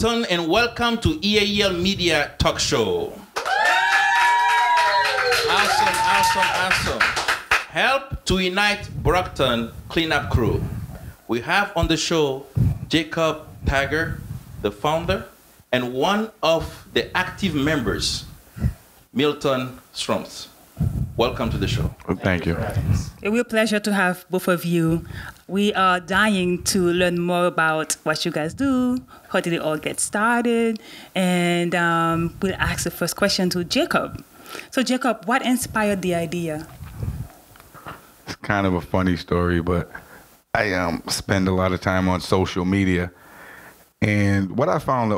Brockton, and welcome to ELELmedia Talk Show. Awesome. Help to unite Brockton cleanup crew. We have on the show Jacob Tiger, the founder, and one of the active members, Milton Strumpf. Welcome to the show. Thank you. A real pleasure to have both of you. We are dying to learn more about what you guys do, how did it all get started, and we'll ask the first question to Jacob. So Jacob, what inspired the idea? It's kind of a funny story, but I spend a lot of time on social media. And what I found the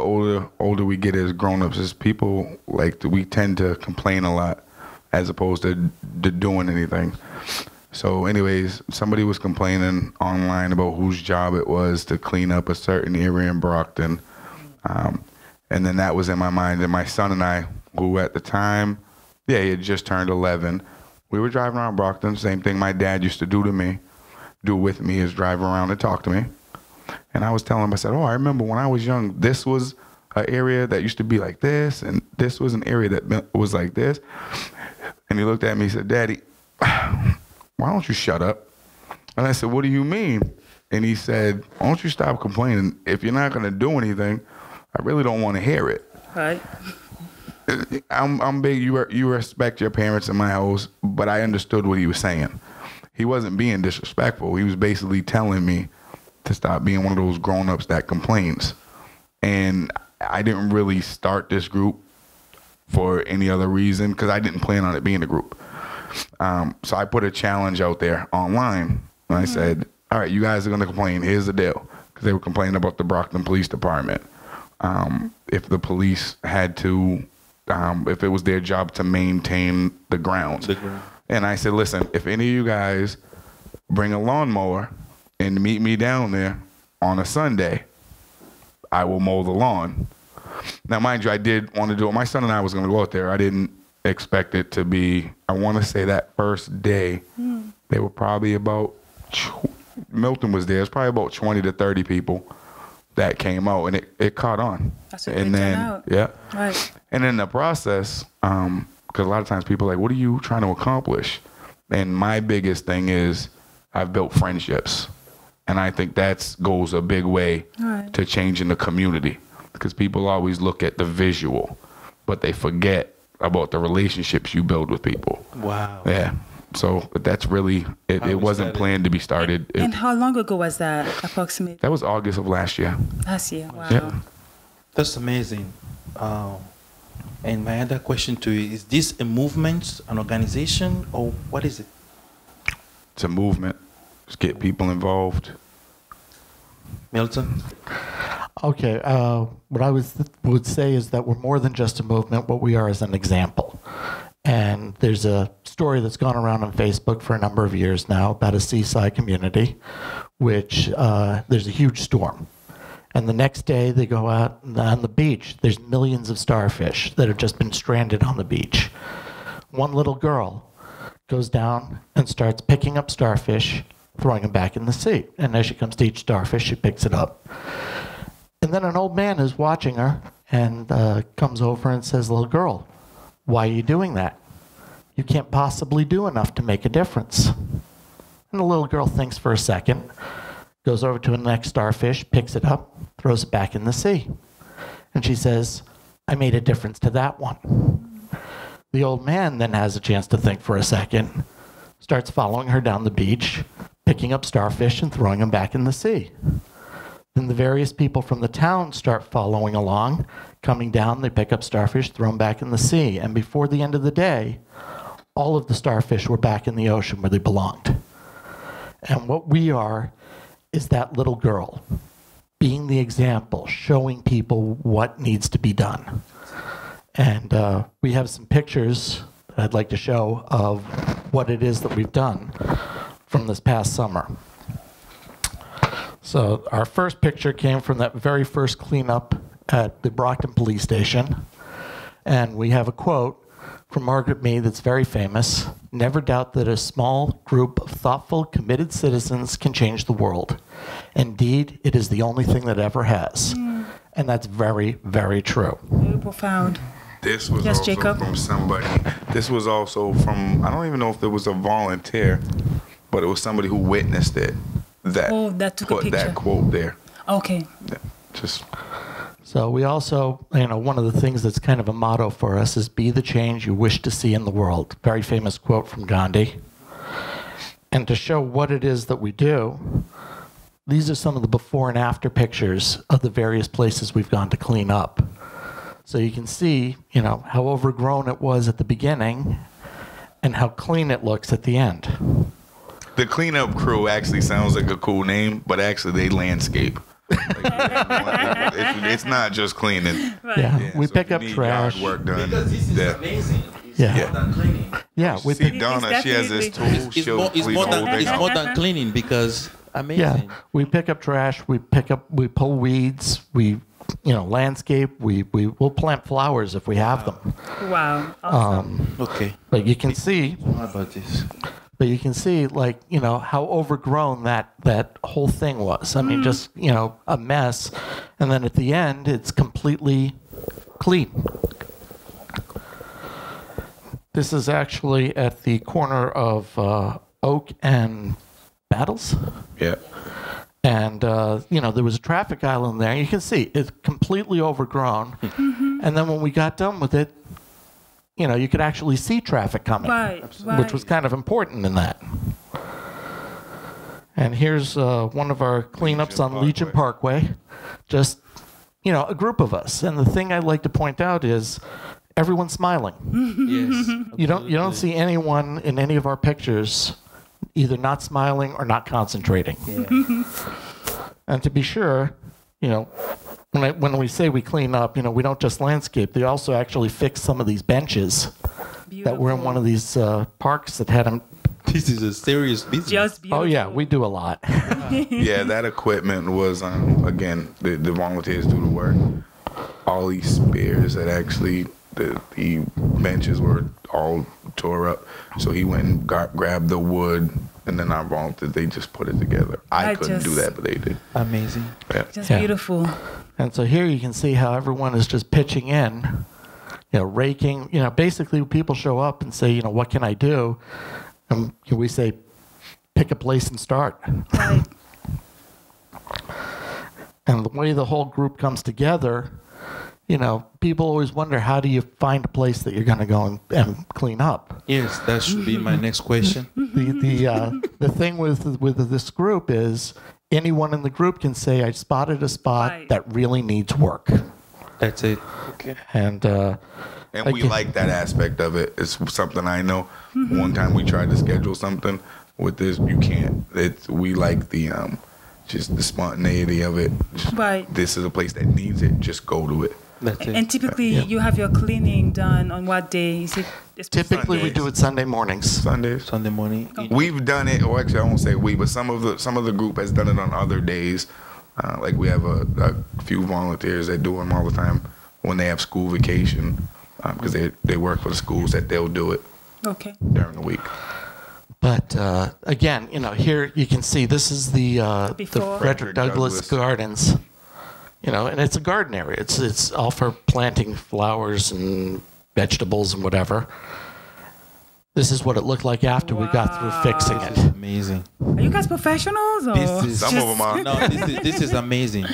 older we get as grown-ups is people, we tend to complain a lot as opposed to doing anything. So anyways, somebody was complaining online about whose job it was to clean up a certain area in Brockton. And then that was in my mind. And my son and I, who at the time, he had just turned 11. We were driving around Brockton, same thing my dad used to do with me, is drive around and talk to me. And I was telling him, I said, I remember when I was young, this was an area that used to be like this, and this was an area that was like this. And he looked at me, he said, Daddy, why don't you shut up? And I said, what do you mean? And he said, why don't you stop complaining? If you're not going to do anything, I really don't want to hear it. Right. I'm big. You respect your parents in my house, but I understood what he was saying. He wasn't being disrespectful. He was basically telling me to stop being one of those grown-ups that complains. And I didn't really start this group for any other reason because I didn't plan on it being a group. So I put a challenge out there online. And I said, all right, you guys are going to complain. Here's the deal. Because they were complaining about the Brockton Police Department. If the police had to, if it was their job to maintain the grounds. And I said, listen, if any of you guys bring a lawnmower and meet me down there on a Sunday, I will mow the lawn. Now, mind you, I did want to do it. My son and I was going to go out there. I didn't expect it to be, I want to say that first day, they were probably about, Milton was there. It's probably about 20 to 30 people that came out, and it caught on. That's a great turnout. Yeah. Right. And in the process, because a lot of times people are like, what are you trying to accomplish? And my biggest thing is I've built friendships. And I think that goes a big way to changing the community, because people always look at the visual, but they forget about the relationships you build with people. Wow. Yeah. So that's really, it wasn't planned to be started. And how long ago was that, approximately? That was August of last year. Last year, wow. Yeah. That's amazing. And my other question to you, is this a movement, an organization, or what is it? It's a movement. Just get people involved. Milton? Okay, what I would say is that we're more than just a movement. What we are is an example. And there's a story that's gone around on Facebook for a number of years now about a seaside community, which there's a huge storm. And the next day they go out on the beach. There's millions of starfish that have just been stranded on the beach. One little girl goes down and starts picking up starfish, throwing them back in the sea. And as she comes to each starfish, she picks it up. And then an old man is watching her and comes over and says, little girl, why are you doing that? You can't possibly do enough to make a difference. And the little girl thinks for a second, goes over to the next starfish, picks it up, throws it back in the sea. And she says, I made a difference to that one. The old man then has a chance to think for a second, starts following her down the beach, picking up starfish and throwing them back in the sea. Then the various people from the town start following along, coming down, they pick up starfish, throw them back in the sea. And before the end of the day, all of the starfish were back in the ocean where they belonged. And what we are is that little girl, being the example, showing people what needs to be done. And we have some pictures that I'd like to show of what it is that we've done from this past summer. So our first picture came from that very first cleanup at the Brockton police station. And we have a quote from Margaret Mead that's very famous. Never doubt that a small group of thoughtful, committed citizens can change the world. Indeed, it is the only thing that ever has. And that's very, very true. Very profound. This was Yes, also Jacob? from somebody. This was also from, I don't even know if it was a volunteer, but it was somebody who witnessed it. That took a put picture. that quote there. Okay. Yeah, just So we also, one of the things that's kind of a motto for us is be the change you wish to see in the world. Very famous quote from Gandhi. And to show what it is that we do, these are some of the before and after pictures of the various places we've gone to clean up. So you can see, how overgrown it was at the beginning and how clean it looks at the end. the cleanup crew actually sounds like a cool name, but actually they landscape. It's not just cleaning. Right. Yeah, we so pick if you up need trash. yard work done. Because this is amazing. It's Yeah. more than cleaning. Yeah, we See pick, Donna, she has this definitely- tool. It's She'll more, clean the whole thing it's out. more than cleaning because amazing. yeah, we pick up trash. We pull weeds. We, landscape. We'll plant flowers if we have them. Wow. Awesome. Okay. Oh. But you can see. What about this? But you can see, how overgrown that whole thing was. I mean, just, a mess. And then at the end, it's completely clean. This is actually at the corner of Oak and Battles. Yeah. And, there was a traffic island there. You can see it's completely overgrown. And then when we got done with it, you could actually see traffic coming, Right. which was kind of important in that. And here's one of our cleanups on Legion Parkway. Just, a group of us. And the thing I'd like to point out is everyone's smiling. Yes. You don't see anyone in any of our pictures either not smiling or not concentrating. Yeah. And to be sure, when we say we clean up, we don't just landscape. They also actually fix some of these benches that were in one of these parks that had them. This is a serious business. Just beautiful. Oh yeah, we do a lot. Yeah, that equipment was, again, the volunteers do the work. All these spears that actually, the benches were all tore up. So he went and grabbed the wood, and then our volunteers, they just put it together. I couldn't do that, but they did. Amazing. Yeah. Just Yeah. beautiful. And so here you can see how everyone is just pitching in, raking. Basically people show up and say, what can I do? And we say, pick a place and start. Right. And the way the whole group comes together, people always wonder, how do you find a place that you're going to go and clean up? Yes, that should be my next question. The thing with this group is anyone in the group can say, I spotted a spot Right. that really needs work. That's it. Okay. And And we like that aspect of it. It's something I know. One time we tried to schedule something with this, you can't. We like the just the spontaneity of it. Right. This is a place that needs it. Just go to it. That's it. And typically, you have your cleaning done on what day? Is it typically we do it Sunday mornings. Sundays. Sunday morning. We've done it, or actually I won't say we, but some of the group has done it on other days. Like we have a few volunteers that do them all the time when they have school vacation, because they work for the schools, that they'll do it Okay. during the week. But again, here you can see this is the Before. Frederick Douglass Gardens. And it's a garden area. It's all for planting flowers and vegetables and whatever. This is what it looked like after we got through fixing This is it. amazing. Are you guys professionals? Or This is Some of them are. no. This is amazing.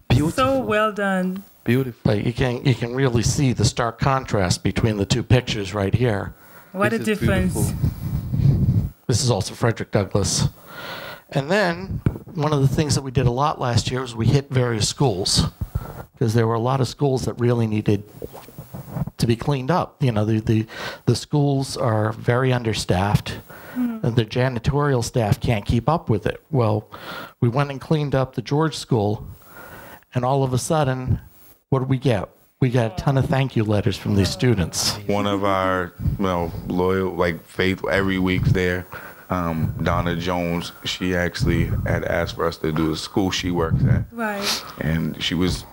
Beautiful. so well done. Beautiful. But you can really see the stark contrast between the two pictures right here. What This a is difference. beautiful. This is also Frederick Douglass. And then one of the things that we did a lot last year was we hit various schools, because there were a lot of schools that really needed to be cleaned up. The schools are very understaffed, and the janitorial staff can't keep up with it. Well, we went and cleaned up the George School, and all of a sudden, what did we get? We got a ton of thank you letters from these students. One of our loyal, faith, every week's there. Donna Jones, she actually had asked for us to do the school she works at. Right. And she was,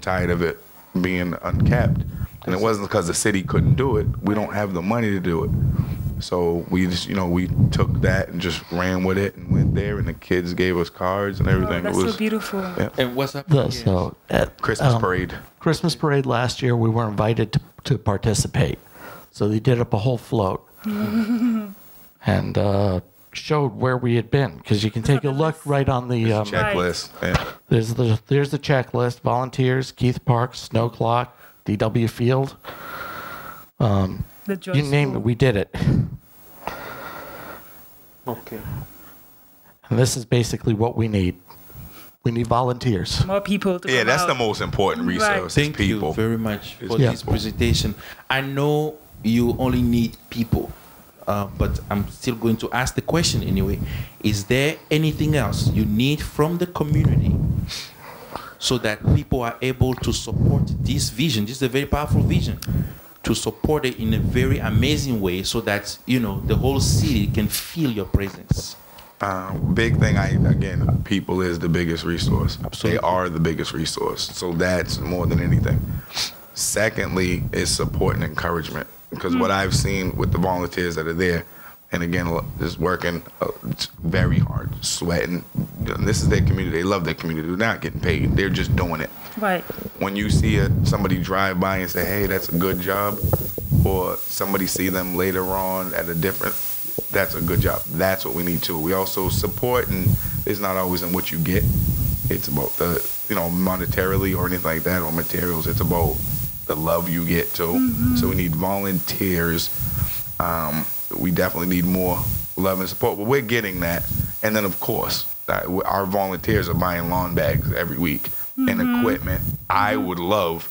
tired of it being uncapped. And it wasn't because the city couldn't do it. We don't have the money to do it. So we just, we took that and just ran with it and went there, and the kids gave us cards and everything. That's it was so beautiful. Yeah. And what's up? So at Christmas parade. Christmas parade last year, we were invited to participate. So they did up a whole float and showed where we had been, because you can take a look right on the Checklist. Yeah. there's the checklist: volunteers, Keith Park, Snow Clock, DW Field. You name it, we did it. Okay. And this is basically what we need. We need volunteers. More people to Yeah, come that's out. the most important resource. Thank people. you very much for Yeah. this presentation. I know you only need people, but I'm still going to ask the question anyway. Is there anything else you need from the community so that people are able to support this vision? This is a very powerful vision. To support it in a very amazing way so that, the whole city can feel your presence. Big thing, again, people is the biggest resource. Absolutely. They are the biggest resource. So that's more than anything. Secondly, is support and encouragement. Because what I've seen with the volunteers that are there, and again, just working very hard, sweating. And this is their community. They love their community. They're not getting paid. They're just doing it. Right. When you see somebody drive by and say, hey, that's a good job, or somebody see them later on at that's a good job. That's what we need too. We also support, and it's not always in what you get. It's about the, monetarily or anything like that, or materials. It's about the love you get too. Mm-hmm. So we need volunteers. We definitely need more love and support, but we're getting that. And then, of course, our volunteers are buying lawn bags every week and equipment. I would love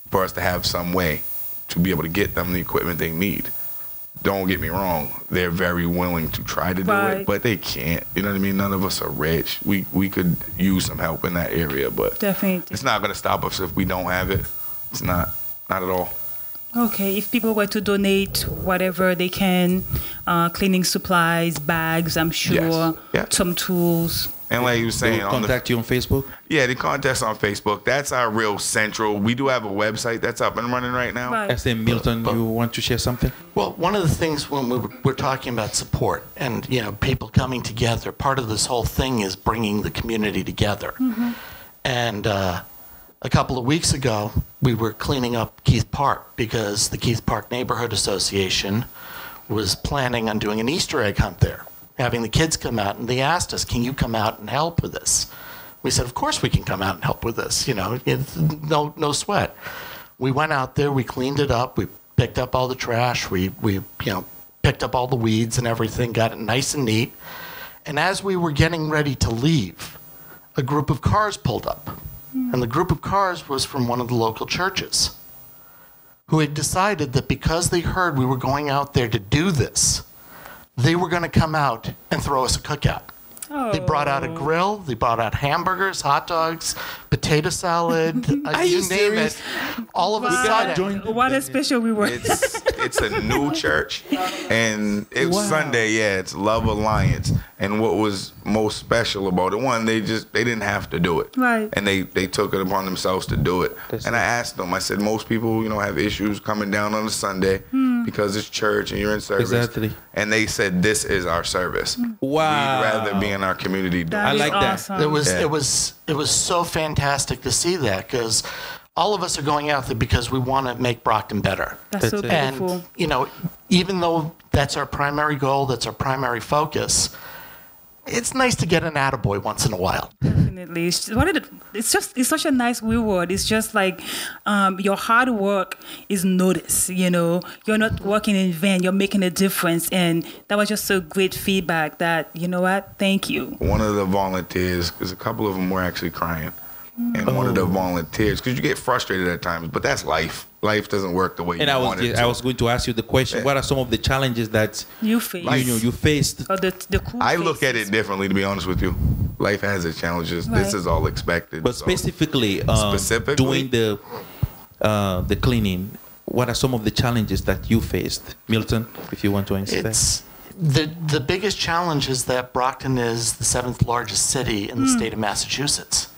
for us to have some way to be able to get them the equipment they need. Don't get me wrong, they're very willing to try to do it, but they can't. You know what I mean? None of us are rich. We could use some help in that area, but Definitely. it's not going to stop us if we don't have it. It's not at all. Okay, if people were to donate whatever they can, cleaning supplies, bags, I'm sure, Yes. Yeah. some tools. And like you were They saying, will contact you on Facebook? Yeah, the contest on Facebook. That's our real central. We do have a website that's up and running right now. Right. I say, Milton, you want to share something? Well, one of the things when we're talking about support and people coming together, part of this whole thing is bringing the community together. Mm-hmm. And a couple of weeks ago, we were cleaning up Keith Park because the Keith Park Neighborhood Association was planning on doing an Easter egg hunt there, having the kids come out, and they asked us, can you come out and help with this? We said, of course we can come out and help with this, it's no sweat. We went out there, we cleaned it up, we picked up all the trash, we picked up all the weeds and everything, got it nice and neat. And as we were getting ready to leave, a group of cars pulled up. And the group of cars was from one of the local churches who had decided that because they heard we were going out there to do this, they were going to come out and throw us a cookout. Oh. They brought out a grill, they brought out hamburgers, hot dogs, potato salad, you name serious? it. All of a sudden, What a special we were. It's a new church, and it's Wow. Sunday. Yeah, it's Love Alliance. And what was most special about it, one, they didn't have to do it, Right. And they took it upon themselves to do it. And I asked them, I said, most people have issues coming down on a Sunday because it's church and you're in service. Exactly. And they said, this is our service. Wow. We'd rather be in our community doing That I is like that. awesome. it was so fantastic to see that, because all of us are going out there because we want to make Brockton better. That's so That's it. beautiful. And even though that's our primary goal, that's our primary focus, it's nice to get an attaboy once in a while. Definitely. It's such a nice reward. It's just like your hard work is noticed, You're not working in vain. You're making a difference. And that was just so great feedback that, you know what? Thank you. One of the volunteers, because a couple of them were actually crying, and one of the volunteers, because you get frustrated at times, but that's life. Life doesn't work the way you want it to. I was going to ask you the question. What are some of the challenges that You face. you faced? Or the cool I look at faces. it differently, to be honest with you. Life has its challenges. Right. This is all expected. But so. specifically, doing the cleaning, what are some of the challenges that you faced? Milton, if you want to answer that. It's the biggest challenge is that Brockton is the 7th largest city in the state of Massachusetts.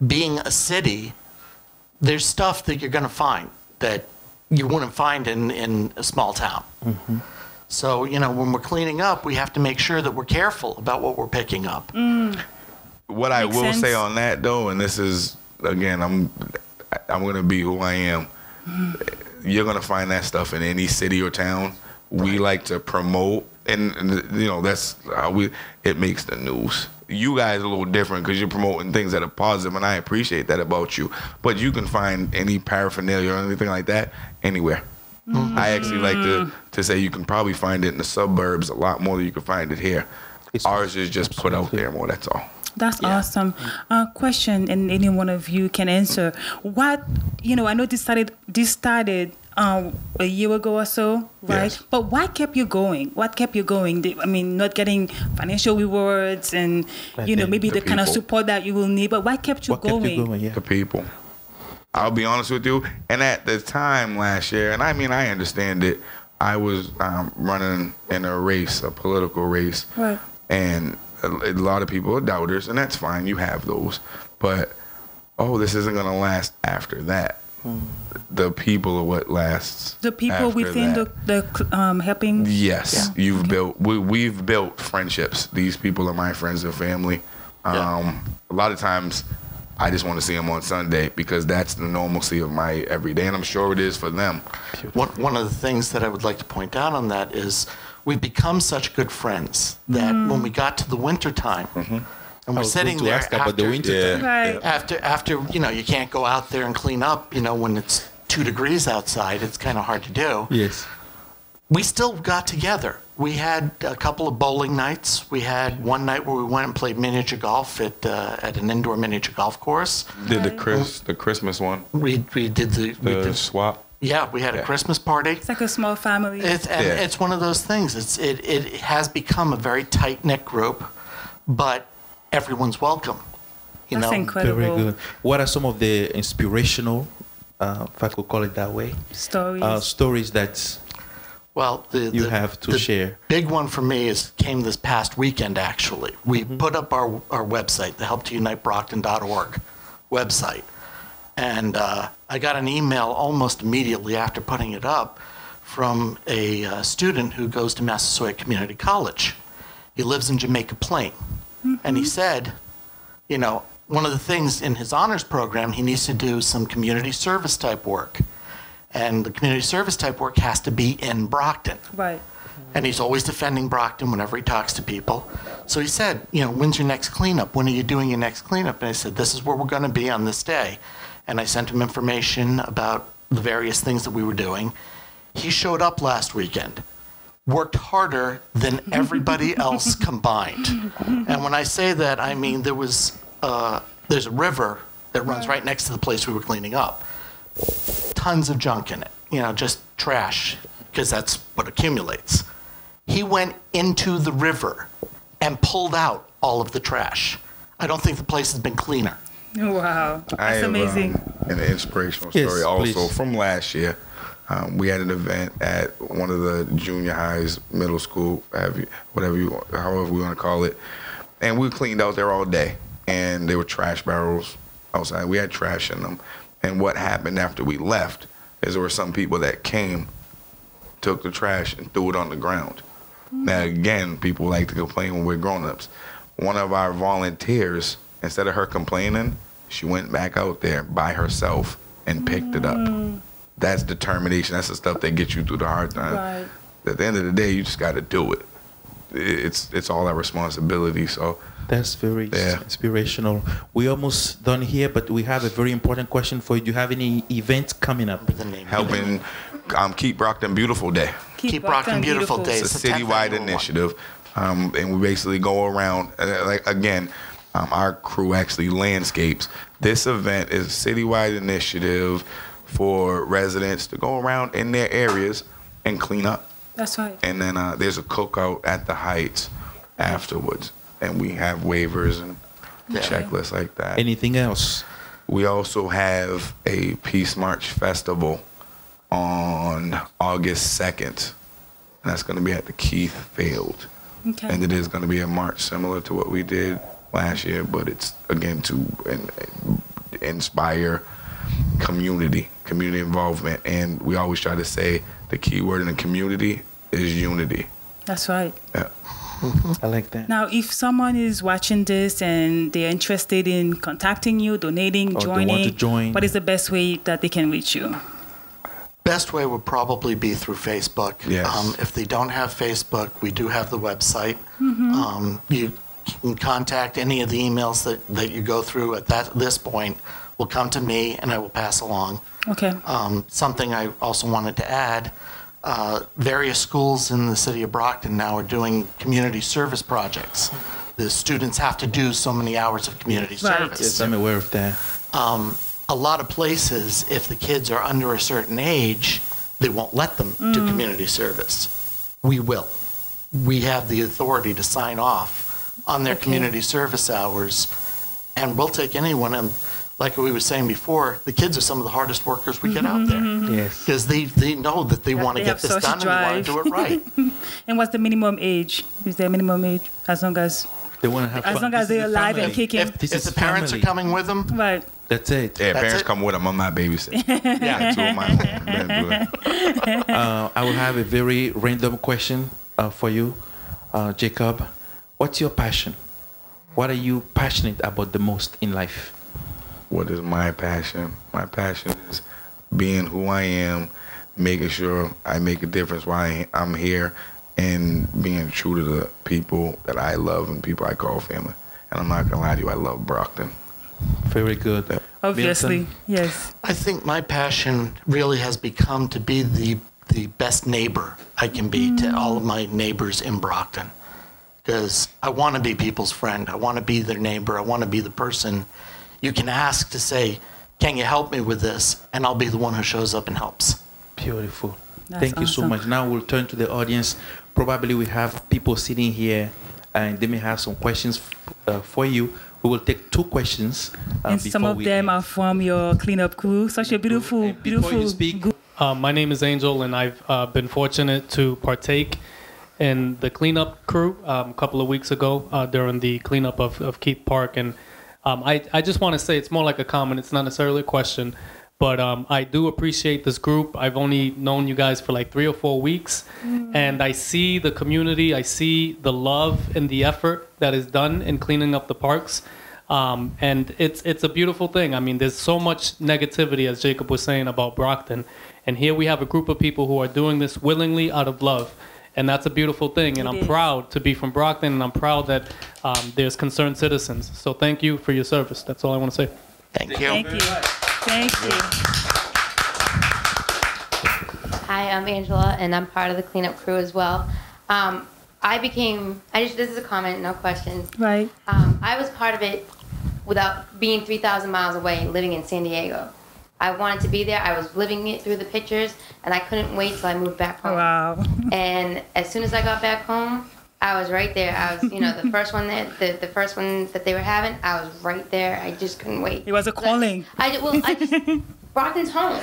Being a city, there's stuff that you're going to find that you wouldn't find in a small town. Mm-hmm. So, when we're cleaning up, we have to make sure that we're careful about what we're picking up. What I Makes will sense. say on that, though, and this is, again, I'm going to be who I am. You're going to find that stuff in any city or town. We like to promote, and that's how it makes the news. You guys are a little different because you're promoting things that are positive, and I appreciate that about you. But you can find any paraphernalia or anything like that anywhere. I actually like to say you can probably find it in the suburbs a lot more than you can find it here. Ours is just put out there more, that's all. That's awesome. Question, and any one of you can answer. What, I know this started a year ago or so, right? Yes. But what kept you going? What kept you going? I mean, not getting financial rewards and, maybe the kind of people. support that you will need, but what kept you What going? kept you going? Yeah. The people. I'll be honest with you. And at the time last year, and I understand it, I was running in a race, a political race. Right. And a lot of people are doubters, and that's fine. You have those. But, this isn't going to last after that. The people are what lasts. The people after within that. the helping. Yes, we've built friendships. These people are my friends and family. A lot of times, I just want to see them on Sunday because that's the normalcy of my everyday, and I'm sure it is for them. One of the things that I would like to point out on that is we've become such good friends that when we got to the winter time, and we're sitting there about the winter time. Right. after you can't go out there and clean up, when it's 2 degrees outside, it's kind of hard to do. Yes. We still got together. We had a couple of bowling nights. We had one night where we went and played miniature golf at an indoor miniature golf course. Did the Christmas one? We did The swap. Yeah, we had a Christmas party. It's like a small family. It's one of those things. It has become a very tight-knit group, but everyone's welcome. That's incredible. Very good. What are some of the inspirational, if I could call it that way, stories that Well, you have to share? Big one for me came this past weekend, actually. We put up our website, the helptounitebrockton.org website. And I got an email almost immediately after putting it up from a student who goes to Massasoit Community College. He lives in Jamaica Plain. And he said, one of the things in his honors program, he needs to do some community service type work. And the community service type work has to be in Brockton. Right. And he's always defending Brockton whenever he talks to people. So he said, when's your next cleanup? When are you doing your next cleanup? And I said, this is where we're going to be on this day. And I sent him information about the various things that we were doing. He showed up last weekend, worked harder than everybody else combined. And when I say that, I mean there's a river that runs right next to the place we were cleaning up. Tons of junk in it, just trash, because that's what accumulates. He went into the river and pulled out all of the trash. I don't think the place has been cleaner. Wow. I That's have, amazing. An inspirational Yes, story also please. from last year. We had an event at one of the junior highs, middle school, however we want to call it. And we cleaned out there all day. And there were trash barrels outside. We had trash in them. And what happened after we left is there were some people that came, took the trash, and threw it on the ground. Now, again, people like to complain when we're grown-ups. One of our volunteers, instead of her complaining, she went back out there by herself and picked it up. That's determination. That's the stuff that gets you through the hard time. Right. At the end of the day, you just got to do it. It's all our responsibility. So That's very inspirational. We're almost done here, but we have a very important question for you. Do you have any events coming up? helping Keep Brockton Beautiful Day. Keep Brockton Beautiful Day. It's a the 10th citywide annual one. initiative, and we basically go around. Our crew actually landscapes. This event is a citywide initiative for residents to go around in their areas and clean up. That's right. And then there's a cookout at the Heights afterwards, and we have waivers and checklists like that. Anything else? We also have a Peace March Festival on August 2nd, and that's going to be at the Keith Field. Okay. And it is going to be a march similar to what we did last year, but it's, again, to inspire community involvement. And we always try to say the key word in the community is unity. That's right. Yeah. I like that. Now, if someone is watching this and they're interested in contacting you, donating, Or they joining, want to join. what is the best way that they can reach you? Best way would probably be through Facebook. Yes. If they don't have Facebook, we do have the website. You can contact any of the emails that you go through at this point will come to me, and I will pass along. Okay. Something I also wanted to add, various schools in the city of Brockton now are doing community service projects. The students have to do so many hours of community Right. service. Yes, I'm aware of that. A lot of places, if the kids are under a certain age, they won't let them do community service. We will. We have the authority to sign off on their community service hours, and we'll take anyone. And like we were saying before, the kids are some of the hardest workers we get out there Yes. because they know that they want to They get have this done social and they want to do it right. And what's the minimum age? Is there a minimum age? As long as They want to have fun. as long as This is they're a alive and family. kicking. If This the is parents family. are coming with them, Right. That's it. Yeah, That's parents it. come with them. I'm not babysitting. Yeah, two of my own. Been through it. I will have a very random question for you, Jacob. What's your passion? What are you passionate about the most in life? What is my passion? My passion is being who I am, making sure I make a difference while I'm here, and being true to the people that I love and people I call family. And I'm not gonna lie to you, I love Brockton. Very good. Obviously, Milton? yes. I think my passion really has become to be the best neighbor I can be to all of my neighbors in Brockton. Because I want to be people's friend. I want to be their neighbor. I want to be the person you can ask to say, can you help me with this? And I'll be the one who shows up and helps. Beautiful. That's Thank you so awesome. much. Now we'll turn to the audience. Probably we have people sitting here and they may have some questions for you. We will take 2 questions. And some of them are from your cleanup crew. Such a beautiful, And before beautiful you speak, group. My name is Angel, and I've been fortunate to partake in the cleanup crew a couple of weeks ago during the cleanup of Keith Park. And I just want to say, it's more like a comment. It's not necessarily a question. But I do appreciate this group. I've only known you guys for like 3 or 4 weeks. And I see the community. I see the love and the effort that is done in cleaning up the parks. And it's a beautiful thing. I mean, there's so much negativity, as Jacob was saying, about Brockton. And here we have a group of people who are doing this willingly out of love. And that's a beautiful thing. And I'm proud to be from Brockton. And I'm proud that there's concerned citizens. So thank you for your service. That's all I want to say. Thank you. Thank you. Thank you. Hi, I'm Angela, and I'm part of the cleanup crew as well. This is a comment, no questions. Right. I was part of it without being 3,000 miles away, living in San Diego. I wanted to be there. I was living it through the pictures, and I couldn't wait till I moved back home. Wow. And as soon as I got back home, I was right there. I was, the first one the first one that they were having, I was right there. I just couldn't wait. It was a calling. Brockton's home.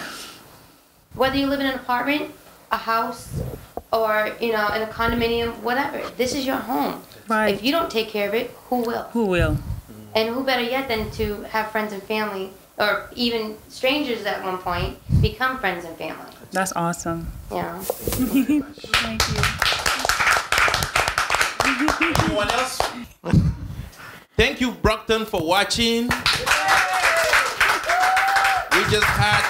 Whether you live in an apartment, a house, or, in a condominium, whatever. This is your home. Right. If you don't take care of it, who will? Who will? And who better yet than to have friends and family, or even strangers at one point, become friends and family. That's awesome. Thank you. anyone else? Thank you, Brockton, for watching. We just had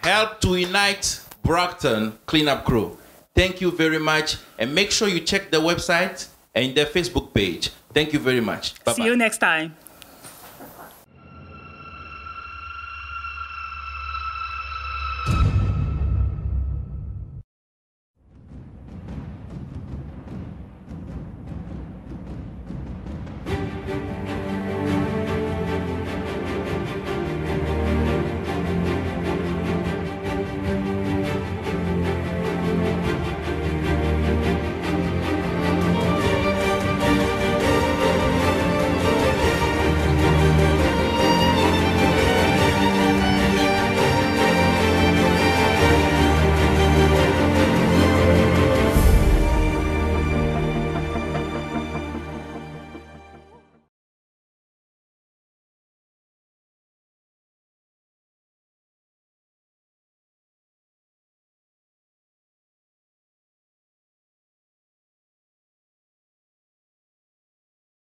Help to Unite Brockton Cleanup Crew. Thank you very much. And make sure you check the website and the Facebook page. Thank you very much. Bye-bye. See you next time.